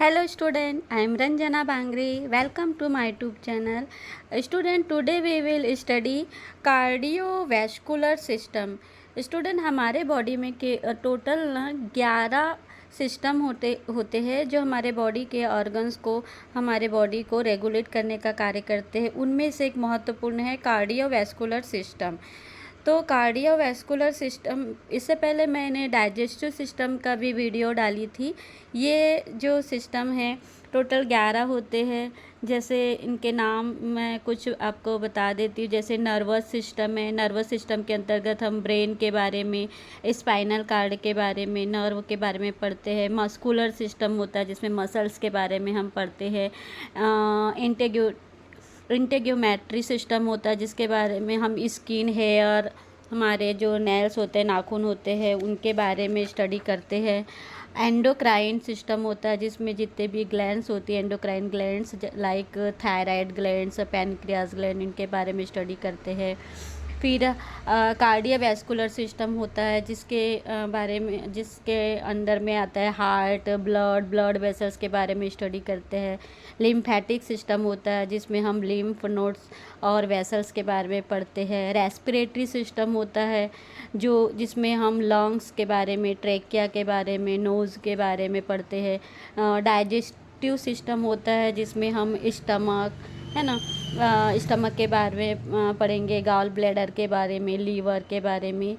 Hello student, I am Ranjana Bangre. Welcome to my YouTube channel. Student, today we will study cardiovascular system. Student हमारे body में के total 11 system होते हैं जो हमारे body के ऑर्गन्स को हमारे बॉडी को रेगुलेट करने का कार्य करते हैं। उनमें से एक महत्वपूर्ण है कार्डियोवैस्कुलर सिस्टम। तो कार्डियोवैस्कुलर सिस्टम, इससे पहले मैंने डाइजेस्टिव सिस्टम का भी वीडियो डाली थी। ये जो सिस्टम है टोटल 11 होते हैं। जैसे इनके नाम मैं कुछ आपको बता देती हूँ। जैसे नर्वस सिस्टम है, नर्वस सिस्टम के अंतर्गत हम ब्रेन के बारे में, स्पाइनल कार्ड के बारे में, नर्व के बारे में पढ़ते हैं। मस्कुलर सिस्टम होता है जिसमें मसल्स के बारे में हम पढ़ते हैं। इंटेग्योमेट्री सिस्टम होता है जिसके बारे में हम स्किन, हेयर, हमारे जो नेल्स होते हैं, नाखून होते हैं, उनके बारे में स्टडी करते हैं। एंडोक्राइन सिस्टम होता है जिसमें जितने भी ग्लैंड्स होती हैं, endocrine glands like thyroid glands, pancreas gland, इनके बारे में स्टडी करते हैं। फिर कार्डियोवैस्कुलर सिस्टम होता है जिसके अंडर में आता है हार्ट, ब्लड वेसल्स के बारे में स्टडी करते हैं। लिम्फेटिक सिस्टम होता है जिसमें हम लिम्फ नोड्स और वेसल्स के बारे में पढ़ते हैं। रेस्पिरेटरी सिस्टम होता है जिसमें हम लंग्स के बारे में, ट्रेकिया के बारे में, नोज़ के बारे में पढ़ते हैं। डाइजेस्टिव सिस्टम होता है जिसमें हम स्टमक, है ना, स्टमक के बारे में पढ़ेंगे, गॉल ब्लैडर के बारे में, लीवर के बारे में।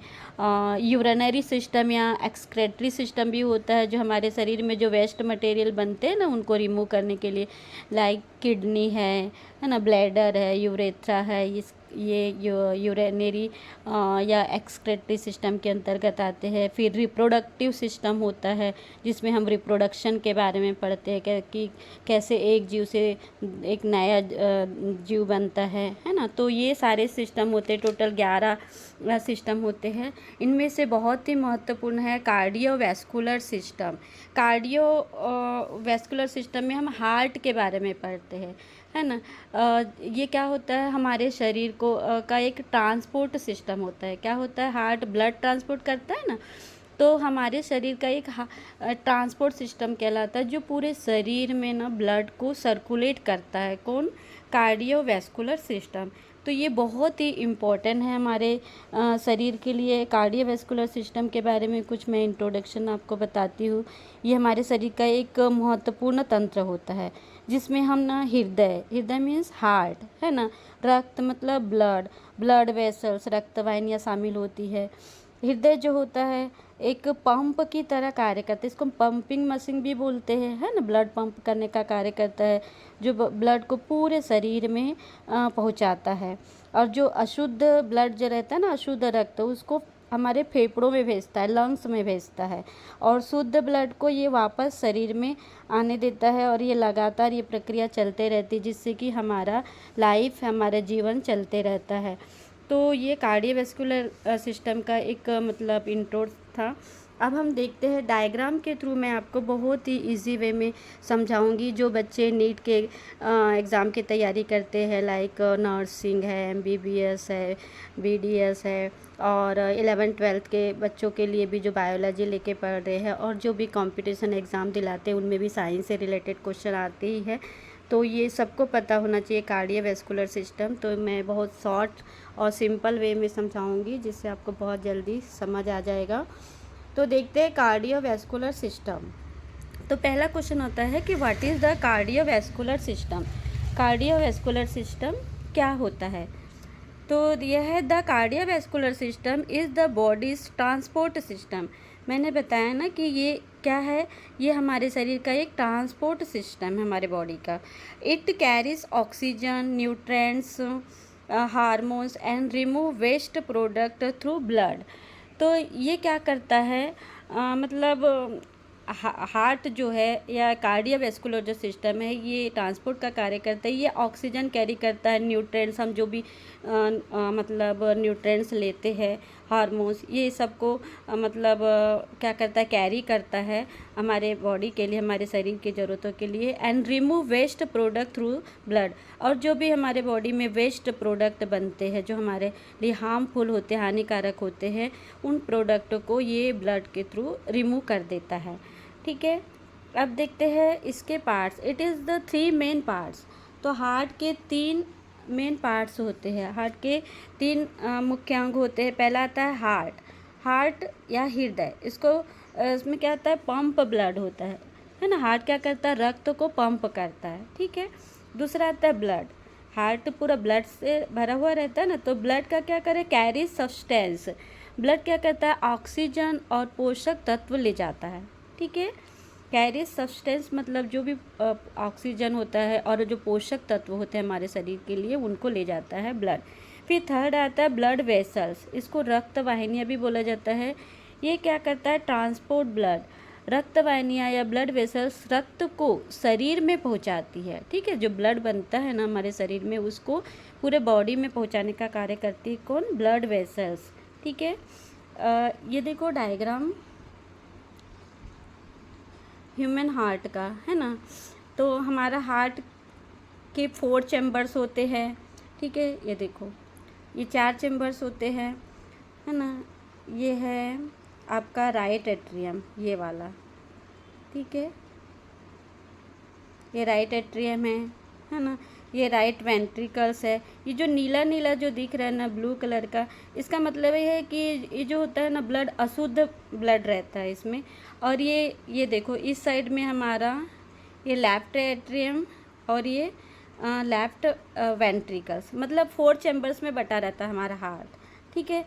यूरिनरी सिस्टम या एक्सक्रेटरी सिस्टम भी होता है जो हमारे शरीर में जो वेस्ट मटेरियल बनते हैं ना, उनको रिमूव करने के लिए, लाइक किडनी है ना, ब्लैडर है, यूरेथ्रा है। ये यूरिनरी या एक्सक्रेटरी सिस्टम के अंतर्गत आते हैं। फिर रिप्रोडक्टिव सिस्टम होता है जिसमें हम रिप्रोडक्शन के बारे में पढ़ते हैं कि कैसे एक जीव से एक नया जीव बनता है ना। तो ये सारे सिस्टम होते हैं, टोटल 11 सिस्टम होते हैं। इनमें से बहुत ही महत्वपूर्ण है कार्डियोवैस्कुलर सिस्टम। कार्डियोवैस्कुलर सिस्टम में हम हार्ट के बारे में पढ़ते हैं, है ना। ये क्या होता है, हमारे शरीर को का एक ट्रांसपोर्ट सिस्टम होता है। क्या होता है, हार्ट ब्लड ट्रांसपोर्ट करता है ना, तो हमारे शरीर का एक ट्रांसपोर्ट सिस्टम कहलाता है जो पूरे शरीर में ना ब्लड को सर्कुलेट करता है। कौन? Cardiovascular system. तो ये बहुत ही इम्पोर्टेंट है हमारे शरीर के लिए। कार्डियोवैस्कुलर सिस्टम के बारे में कुछ मैं इंट्रोडक्शन आपको बताती हूँ। ये हमारे शरीर का एक महत्वपूर्ण तंत्र होता है जिसमें हम ना हृदय मीन्स हार्ट, है ना, रक्त मतलब ब्लड वेसल्स, रक्तवाहिनियाँ शामिल होती है। हृदय जो होता है एक पंप की तरह कार्य करता है, इसको पंपिंग मशीन भी बोलते हैं, है ना। ब्लड पंप करने का कार्य करता है जो ब्लड को पूरे शरीर में पहुंचाता है। और जो अशुद्ध ब्लड जो रहता है ना, अशुद्ध रक्त, उसको हमारे फेफड़ों में भेजता है, लंग्स में भेजता है। और शुद्ध ब्लड को ये वापस शरीर में आने देता है। और ये लगातार ये प्रक्रिया चलते रहती है जिससे कि हमारा जीवन चलते रहता है। तो ये कार्डियोवैस्कुलर सिस्टम का एक मतलब इंट्रो था। अब हम देखते हैं डायग्राम के थ्रू मैं आपको बहुत ही इजी वे में समझाऊंगी। जो बच्चे नीट के एग्ज़ाम की तैयारी करते हैं, लाइक नर्सिंग है, MBBS है, BDS है, और 11th-12th के बच्चों के लिए भी जो बायोलॉजी लेके पढ़ रहे हैं, और जो भी कंपटीशन एग्ज़ाम दिलाते हैं उनमें भी साइंस से रिलेटेड क्वेश्चन आते ही है। तो ये सबको पता होना चाहिए कार्डियोवैस्कुलर सिस्टम। तो मैं बहुत शॉर्ट और सिंपल वे में समझाऊंगी जिससे आपको बहुत जल्दी समझ आ जाएगा। तो देखते हैं कार्डियोवैस्कुलर सिस्टम। तो पहला क्वेश्चन होता है कि what is the cardiovascular system. Cardiovascular system क्या होता है? तो यह है, the cardiovascular system is the bodies transport system. मैंने बताया ना कि ये क्या है, ये हमारे शरीर का एक ट्रांसपोर्ट सिस्टम है हमारे बॉडी का। It carries oxygen, nutrients, hormones and remove waste product through blood. तो ये क्या करता है, मतलब हार्ट जो है या कार्डियोवैस्कुलर जो सिस्टम है, ये ट्रांसपोर्ट का कार्य करता है। ये ऑक्सीजन कैरी करता है, न्यूट्रिएंट्स, हम जो भी मतलब न्यूट्रिएंट्स लेते हैं, हार्मोन्स, ये सबको क्या करता है, कैरी करता है हमारे बॉडी के लिए, हमारे शरीर की ज़रूरतों के लिए। And remove waste product through blood. और जो भी हमारे बॉडी में वेस्ट प्रोडक्ट बनते हैं जो हमारे लिए हार्मफुल होते हैं, हानिकारक होते हैं, उन प्रोडक्ट को ये ब्लड के थ्रू रिमूव कर देता है। ठीक है। अब देखते हैं इसके parts. It is the 3 main parts. तो हार्ट के 3 मेन पार्ट्स होते हैं, हार्ट के 3 मुख्य अंग होते हैं। पहला आता है हार्ट या हृदय। इसको इसमें क्या होता है, पंप ब्लड होता है ना। हार्ट क्या करता है, रक्त को पंप करता है, ठीक है। दूसरा आता है ब्लड। हार्ट पूरा ब्लड से भरा हुआ रहता है ना, तो ब्लड का क्या करे, कैरी सब्सटेंस। ब्लड क्या करता है, ऑक्सीजन और पोषक तत्व ले जाता है, ठीक है। कैरी सब्सटेंस मतलब जो भी ऑक्सीजन होता है और जो पोषक तत्व होते हैं हमारे शरीर के लिए, उनको ले जाता है ब्लड। फिर थर्ड आता है ब्लड वेसल्स। इसको रक्त वाहिनियाँ भी बोला जाता है। ये क्या करता है, ट्रांसपोर्ट ब्लड। रक्त वाहिनियाँ या ब्लड वेसल्स रक्त को शरीर में पहुंचाती है, ठीक है। जो ब्लड बनता है ना हमारे शरीर में, उसको पूरे बॉडी में पहुंचाने का कार्य करती है कौन, ब्लड वेसल्स, ठीक है। ये देखो डायग्राम ह्यूमन हार्ट का, है ना। तो हमारा हार्ट के 4 चैम्बर्स होते हैं, ठीक है। ये देखो, ये 4 चैम्बर्स होते हैं, है ना। ये है आपका राइट एट्रियम, ये वाला, ठीक है। ये राइट एट्रियम है ना। ये राइट वेंट्रिकल्स है। ये जो नीला नीला जो दिख रहा है ना, ब्लू कलर का, इसका मतलब ये है कि ये जो होता है ना, ब्लड अशुद्ध ब्लड रहता है इसमें। और ये देखो इस साइड में हमारा ये लेफ्ट एट्रियम और ये लेफ्ट वेंट्रिकल्स, मतलब 4 चैम्बर्स में बटा रहता है हमारा हार्ट, ठीक है।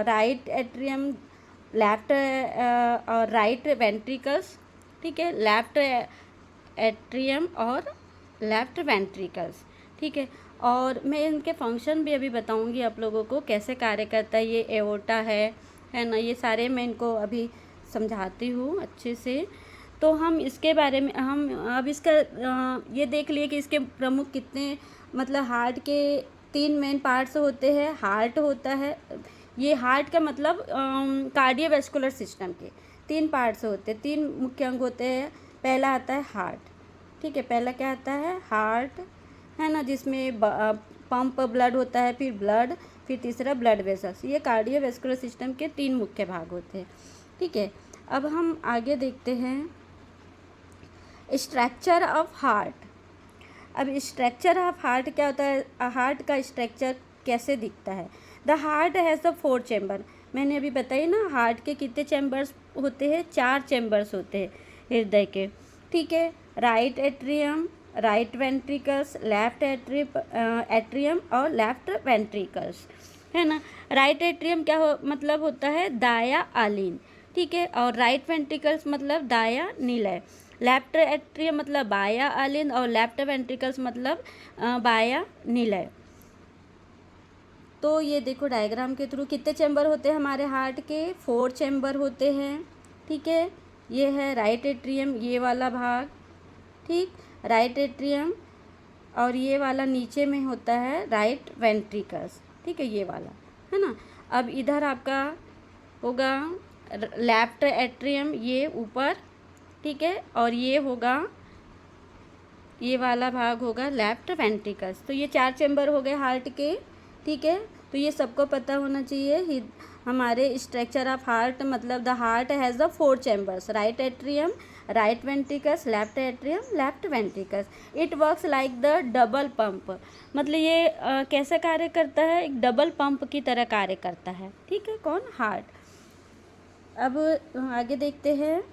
राइट एट्रियम, लेफ्ट और राइट वेंट्रिकल्स, ठीक है। लेफ्ट एट्रियम और लेफ्ट वेंट्रिकल्स, ठीक है। और मैं इनके फंक्शन भी अभी बताऊंगी आप लोगों को, कैसे कार्य करता है। ये एओर्टा है ना, ये सारे मैं इनको अभी समझाती हूँ अच्छे से। तो हम इसके बारे में हम अब इसका ये देख लिए कि इसके प्रमुख कितने, मतलब हार्ट के 3 मेन पार्ट्स होते हैं। हार्ट होता है, ये हार्ट का मतलब कार्डियोवैस्कुलर सिस्टम के 3 पार्ट्स होते हैं, 3 मुख्य अंग होते हैं। पहला आता है हार्ट, ठीक है। पहला क्या आता है, हार्ट, है ना, जिसमें पंप ब्लड होता है, फिर तीसरा ब्लड वेसल्स। ये कार्डियोवैस्कुलर सिस्टम के 3 मुख्य भाग होते हैं, ठीक है। अब हम आगे देखते हैं स्ट्रक्चर ऑफ हार्ट। अब स्ट्रक्चर ऑफ हार्ट क्या होता है, हार्ट का स्ट्रक्चर कैसे दिखता है। The heart has the 4 chamber. मैंने अभी बताई ना, हार्ट के कितने चैम्बर्स होते हैं, 4 चैम्बर्स होते हैं हृदय के, ठीक है। Right atrium, right ventricles, left atrium और लेफ्ट वेंट्रिकल्स, है ना। राइट एट्रियम क्या मतलब होता है, दाया आलीन, ठीक है। और राइट वेंट्रिकल्स मतलब दाया नीलय। लेफ्ट एट्रियम मतलब बाया आलीन और लेफ्ट वेंट्रिकल्स मतलब बाया नीलय। तो ये देखो डायग्राम के थ्रू कितने चैम्बर होते हैं हमारे हार्ट के, 4 चैम्बर होते हैं, ठीक है। ये है राइट एट्रियम, ये वाला भाग, ठीक, राइट एट्रियम। और ये वाला नीचे में होता है राइट वेंट्रिकल्स, ठीक है, ये वाला, है ना। अब इधर आपका होगा लेफ्ट एट्रियम, ये ऊपर, ठीक है। और ये होगा, ये वाला भाग होगा लेफ्ट वेंट्रिकल्स। तो ये 4 चैम्बर हो गए हार्ट के, ठीक है। तो ये सबको पता होना चाहिए हमारे स्ट्रक्चर ऑफ हार्ट, मतलब the heart has the 4 chambers, right atrium, right ventricles, left atrium, left ventricles. It works like the double pump. मतलब ये कैसे कार्य करता है, एक डबल पंप की तरह कार्य करता है, ठीक है, कौन, हार्ट। अब आगे देखते हैं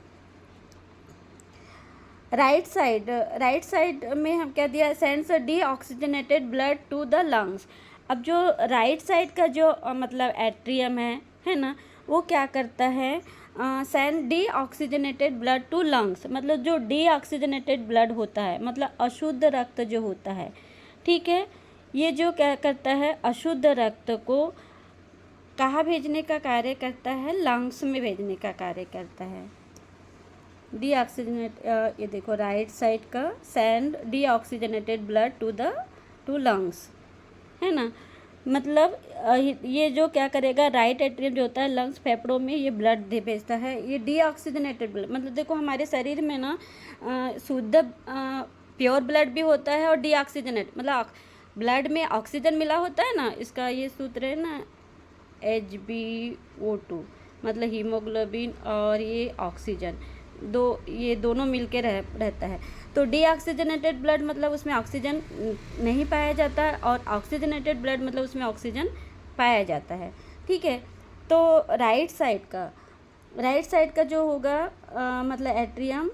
राइट साइड में हम क्या दिया, sends deoxygenated blood to the lungs. अब जो राइट साइड का जो मतलब एट्रियम है ना, वो क्या करता है, send deoxygenated blood to lungs. मतलब जो डीऑक्सीजनेटेड ब्लड होता है, मतलब अशुद्ध रक्त जो होता है, ठीक है, ये जो क्या करता है, अशुद्ध रक्त को कहाँ भेजने का कार्य करता है, लंग्स में भेजने का कार्य करता है। डीऑक्सीजनेट, ये देखो राइट साइड का, send deoxygenated blood to lungs, है ना। मतलब ये जो क्या करेगा, राइट एट्रियम जो होता है लंग्स फेफड़ों में, ये ब्लड दे भेजता है। ये डीऑक्सीजनेटेड ब्लड, मतलब देखो हमारे शरीर में ना शुद्ध प्योर ब्लड भी होता है और डीऑक्सीजनेट, मतलब ब्लड में ऑक्सीजन मिला होता है ना, इसका ये सूत्र है ना HbO2, मतलब हीमोग्लोबिन और ये ऑक्सीजन, दो ये दोनों मिलके रहता है। तो डीऑक्सीजनेटेड ब्लड मतलब उसमें ऑक्सीजन नहीं पाया जाता है, और ऑक्सीजनेटेड ब्लड मतलब उसमें ऑक्सीजन पाया जाता है। ठीक है। तो राइट साइड का जो होगा मतलब एट्रियम,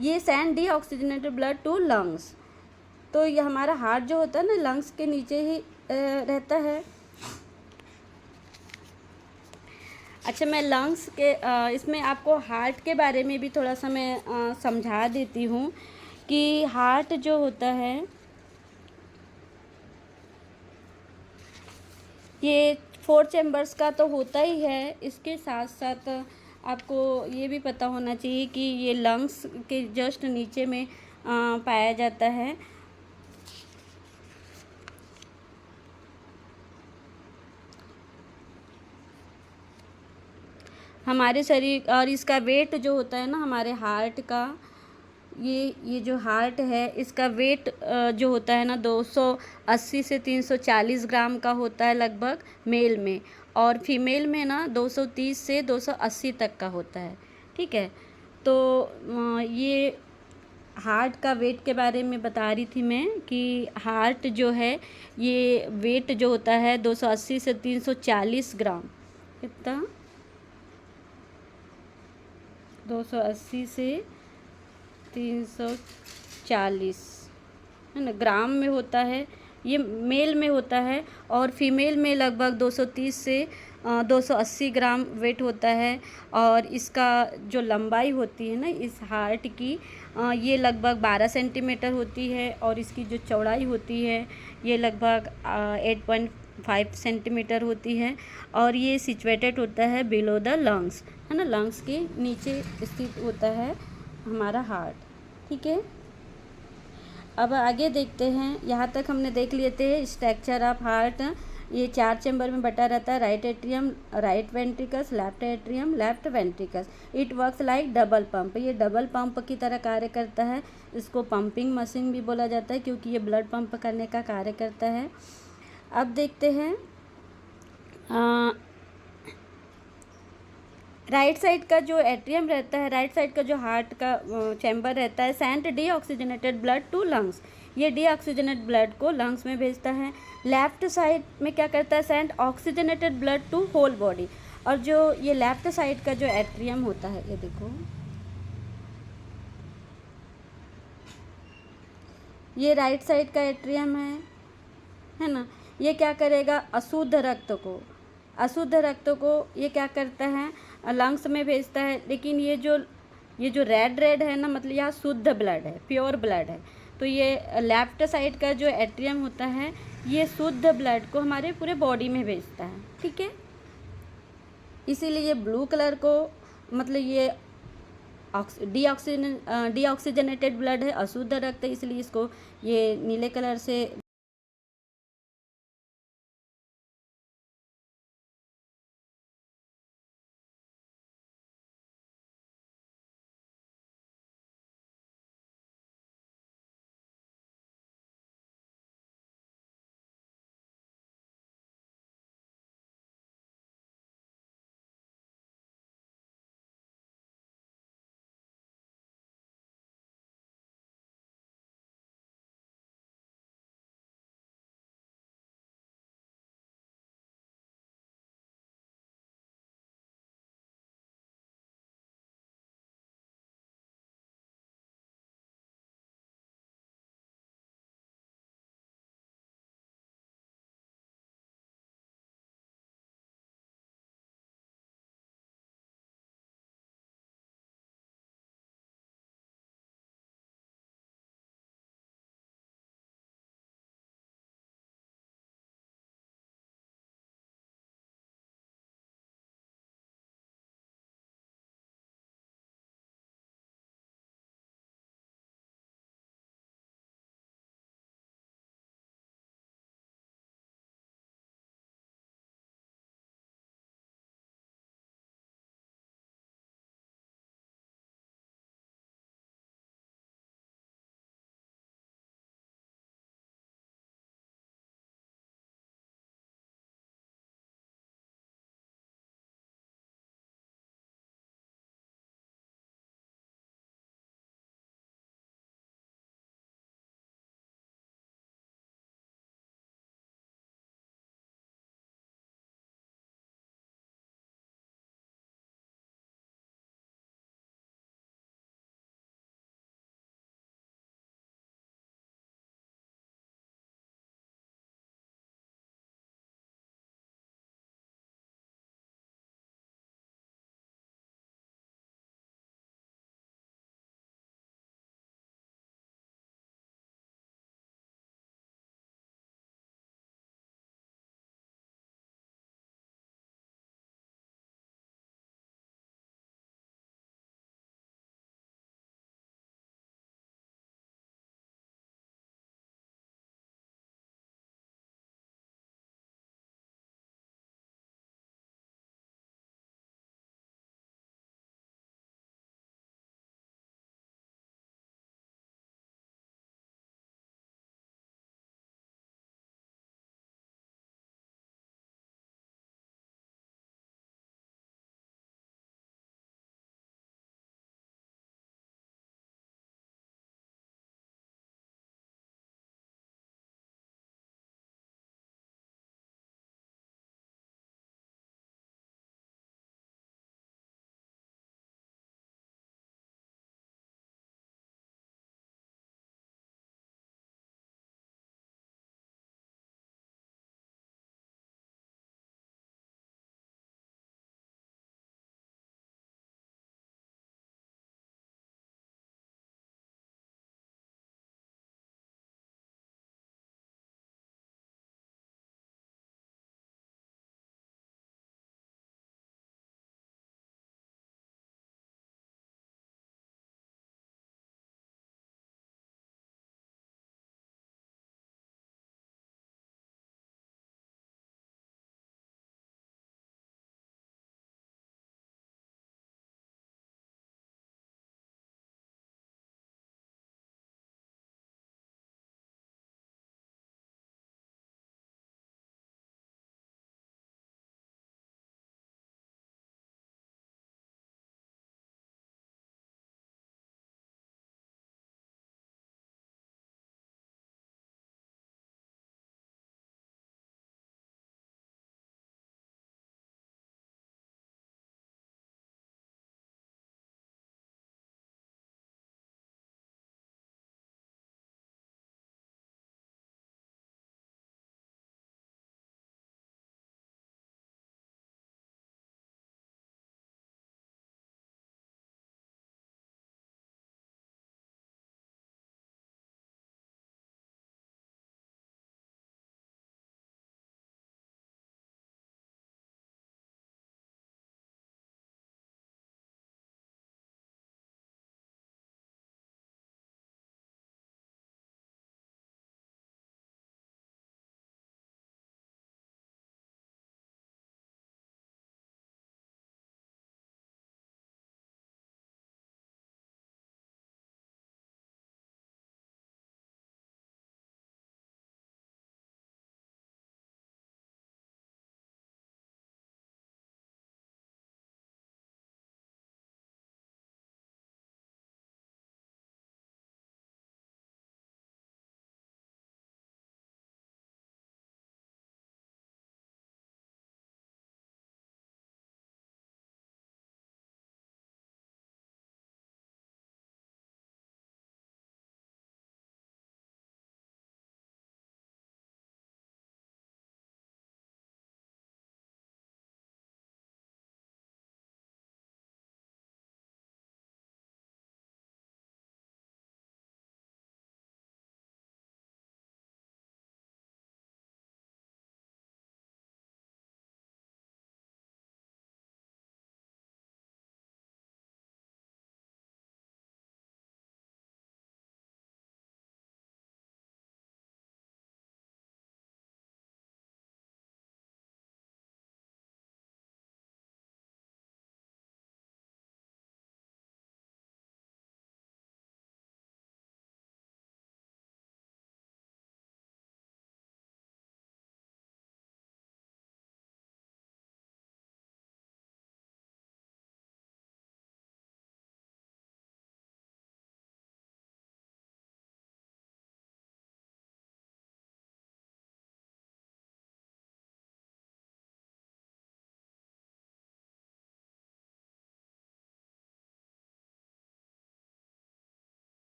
ये send deoxygenated blood to lungs. तो ये हमारा हार्ट जो होता है ना, लंग्स के नीचे ही रहता है। अच्छा, मैं लंग्स के इसमें आपको हार्ट के बारे में भी थोड़ा सा मैं समझा देती हूँ कि हार्ट जो होता है ये 4 चैम्बर्स का तो होता ही है। इसके साथ साथ आपको ये भी पता होना चाहिए कि ये लंग्स के जस्ट नीचे में पाया जाता है। हमारे शरीर और इसका वेट जो होता है ना हमारे हार्ट का, ये जो हार्ट है इसका वेट जो होता है ना 280 से 340 ग्राम का होता है लगभग मेल में, और फीमेल में ना 230 से 280 तक का होता है। ठीक है। तो ये हार्ट का वेट के बारे में बता रही थी मैं कि हार्ट जो है ये वेट जो होता है 280 से 340 ग्राम, कितना 280 से 340 है ना ग्राम में होता है। ये मेल में होता है, और फीमेल में लगभग 230 से 280 ग्राम वेट होता है। और इसका जो लंबाई होती है ना इस हार्ट की, ये लगभग 12 सेंटीमीटर होती है, और इसकी जो चौड़ाई होती है ये लगभग 8.5 सेंटीमीटर होती है। और ये सिचुएटेड होता है बिलो द लंग्स, है ना, लंग्स के नीचे स्थित होता है हमारा हार्ट। ठीक है। अब आगे देखते हैं। यहाँ तक हमने देख लिए थे स्ट्रक्चर ऑफ हार्ट। ये 4 चैम्बर में बटा रहता है। Right atrium, right ventricles, left atrium, left ventricles. It works like double pump. ये डबल पंप की तरह कार्य करता है। इसको पंपिंग मशीन भी बोला जाता है क्योंकि ये ब्लड पंप करने का कार्य करता है। अब देखते हैं राइट साइड का जो एट्रियम रहता है, राइट साइड का जो हार्ट का चैम्बर रहता है, sent deoxygenated blood to lungs. ये डीऑक्सीजनेट ब्लड को लंग्स में भेजता है। लेफ्ट साइड में क्या करता है, sent oxygenated blood to whole body. और जो ये लेफ्ट साइड का जो एट्रियम होता है, ये देखो, ये राइट साइड का एट्रियम है ना। ये क्या करेगा, अशुद्ध रक्त को ये क्या करता है, लंग्स में भेजता है। लेकिन ये जो रेड है ना, मतलब यहाँ शुद्ध ब्लड है, प्योर ब्लड है। तो ये लेफ्ट साइड का जो एट्रियम होता है ये शुद्ध ब्लड को हमारे पूरे बॉडी में भेजता है। ठीक है। इसीलिए ये ब्लू कलर को, मतलब ये डीऑक्सीजनेटेड ब्लड है, अशुद्ध रक्त है, इसलिए इसको ये नीले कलर से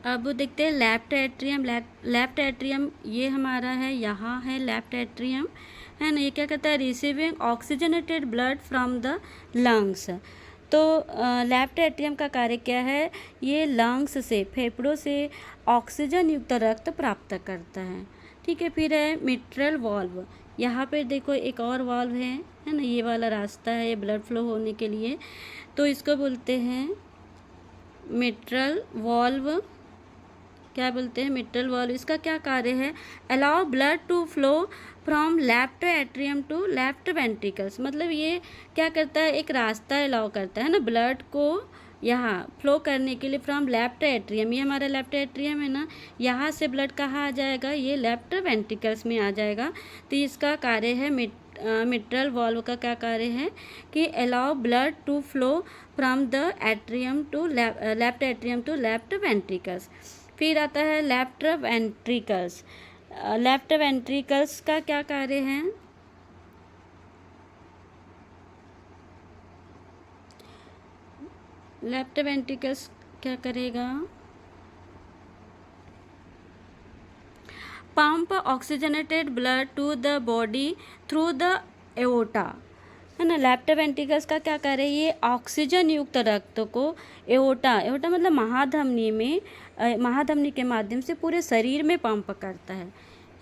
अब देखते हैं लेफ्ट एट्रियम। लेफ्ट एट्रियम ये हमारा है, यहाँ है लेफ्ट एट्रियम, है ना। ये क्या करता है, receiving oxygenated blood from the lungs. तो लेफ्ट एट्रियम का कार्य क्या है, ये लंग्स से, फेफड़ों से ऑक्सीजन युक्त रक्त प्राप्त करता है, ठीक है। फिर है मिट्रल वाल्व। यहाँ पे देखो एक और वाल्व है ना, ये वाला रास्ता है ये ब्लड फ्लो होने के लिए, तो इसको बोलते हैं मिट्रल वाल्व। क्या बोलते हैं, मिट्रल वाल्व। इसका क्या कार्य है, allow blood to flow from left atrium to left ventricles. मतलब ये क्या करता है, एक रास्ता अलाउ करता है ना ब्लड को यहाँ फ्लो करने के लिए फ्रॉम लेफ्ट एट्रियम। ये हमारा लेफ्ट एट्रियम है ना, यहाँ से ब्लड कहाँ आ जाएगा, ये लेफ्ट वेंट्रिकल्स में आ जाएगा। तो इसका कार्य है मिट्रल वाल्व का क्या कार्य है कि allow blood to flow from the atrium to left atrium to left ventricles. फिर आता है लेफ्ट वेंट्रिकल्स। लेफ्ट वेंट्रिकल्स का क्या कार्य है, लेफ्ट वेंट्रिकल्स क्या करेगा, pump oxygenated blood to the body through the aorta, है ना। लेफ्ट वेंट्रिकल्स का क्या कार्य है, ये ऑक्सीजन युक्त रक्त को एओर्टा मतलब महाधमनी में, महाधमनी के माध्यम से पूरे शरीर में पंप करता है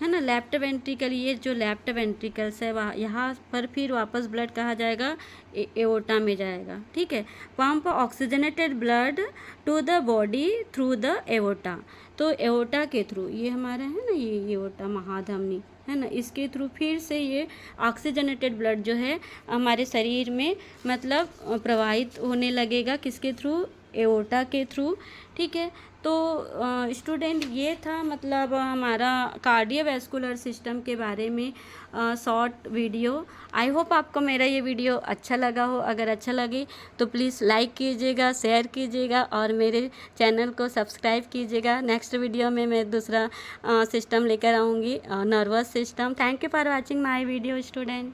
ना। लेफ्ट वेंट्रिकल, ये जो लेफ्ट वेंट्रिकल्स है वहाँ, यहाँ पर फिर वापस ब्लड कहाँ जाएगा, एओर्टा में जाएगा, ठीक है। Pump oxygenated blood to the body through the aorta. तो एओर्टा के थ्रू, ये हमारा है ना, ये एओर्टा महाधमनी है ना, इसके थ्रू फिर से ये ऑक्सीजनेटेड ब्लड जो है हमारे शरीर में मतलब प्रवाहित होने लगेगा, किसके थ्रू, एओर्टा के थ्रू, ठीक है। तो स्टूडेंट ये था मतलब हमारा कार्डियोवैस्कुलर सिस्टम के बारे में शॉर्ट वीडियो। आई होप आपको मेरा ये वीडियो अच्छा लगा हो। अगर अच्छा लगे तो प्लीज़ लाइक कीजिएगा, शेयर कीजिएगा और मेरे चैनल को सब्सक्राइब कीजिएगा। नेक्स्ट वीडियो में मैं दूसरा सिस्टम लेकर आऊँगी, nervous system. Thank you for watching my video student.